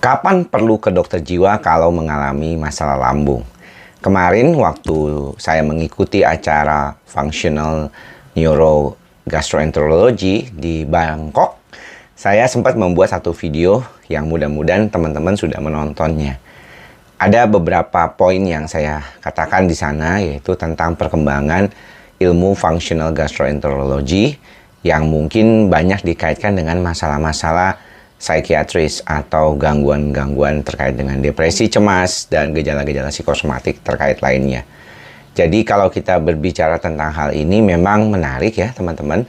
Kapan perlu ke dokter jiwa kalau mengalami masalah lambung? Kemarin waktu saya mengikuti acara Functional Neurogastroenterology di Bangkok, saya sempat membuat satu video yang mudah-mudahan teman-teman sudah menontonnya. Ada beberapa poin yang saya katakan di sana, yaitu tentang perkembangan ilmu Functional Gastroenterology yang mungkin banyak dikaitkan dengan masalah-masalah psikiatris atau gangguan-gangguan terkait dengan depresi, cemas, dan gejala-gejala psikosomatik terkait lainnya. Jadi kalau kita berbicara tentang hal ini memang menarik ya teman-teman,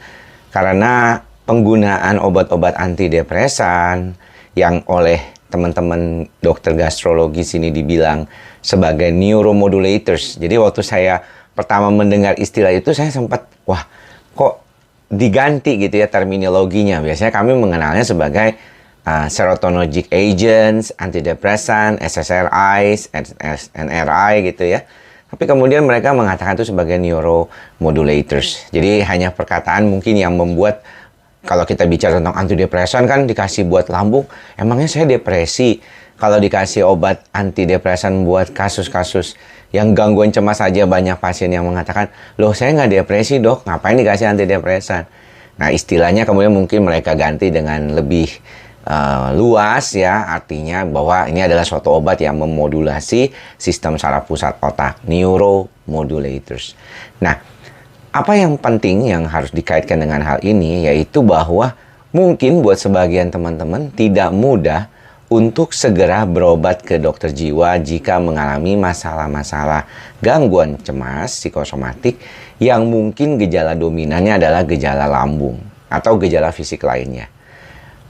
karena penggunaan obat-obat antidepresan yang oleh teman-teman dokter gastrologi sini dibilang sebagai neuromodulators. Jadi waktu saya pertama mendengar istilah itu saya sempat, wah kok diganti gitu ya terminologinya. Biasanya kami mengenalnya sebagai serotonergic agents, antidepresan, SSRIs, NRI gitu ya. Tapi kemudian mereka mengatakan itu sebagai neuromodulators. Jadi hanya perkataan mungkin yang membuat kalau kita bicara tentang antidepresan kan dikasih buat lambung, emangnya saya depresi. Kalau dikasih obat antidepresan buat kasus-kasus yang gangguan cemas saja banyak pasien yang mengatakan, loh saya nggak depresi dok, ngapain dikasih antidepresan? Nah istilahnya kemudian mungkin mereka ganti dengan lebih luas ya, artinya bahwa ini adalah suatu obat yang memodulasi sistem saraf pusat otak, neuromodulators. Nah, apa yang penting yang harus dikaitkan dengan hal ini yaitu bahwa mungkin buat sebagian teman-teman tidak mudah untuk segera berobat ke dokter jiwa jika mengalami masalah-masalah gangguan cemas psikosomatik yang mungkin gejala dominannya adalah gejala lambung atau gejala fisik lainnya.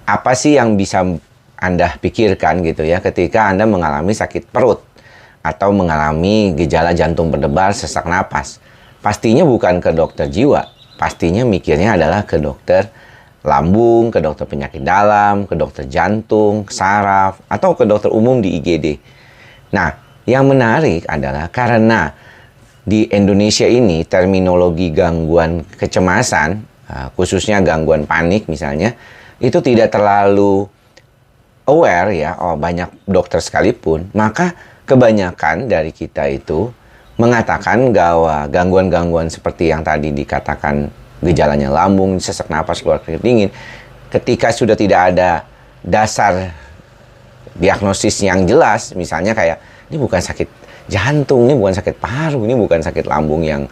Apa sih yang bisa Anda pikirkan gitu ya ketika Anda mengalami sakit perut atau mengalami gejala jantung berdebar, sesak napas? Pastinya bukan ke dokter jiwa, pastinya mikirnya adalah ke dokter lambung, ke dokter penyakit dalam, ke dokter jantung, saraf, atau ke dokter umum di IGD. Nah, yang menarik adalah karena di Indonesia ini terminologi gangguan kecemasan, khususnya gangguan panik misalnya, itu tidak terlalu aware ya, banyak dokter sekalipun, maka kebanyakan dari kita itu mengatakan bahwa gangguan-gangguan seperti yang tadi dikatakan gejalanya lambung, sesak napas, keluar keringat dingin, ketika sudah tidak ada dasar diagnosis yang jelas, misalnya kayak ini bukan sakit jantung, ini bukan sakit paru, ini bukan sakit lambung yang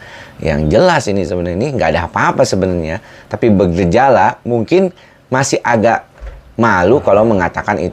jelas, ini sebenarnya ini nggak ada apa-apa sebenarnya, tapi bergejala mungkin masih agak malu kalau mengatakan itu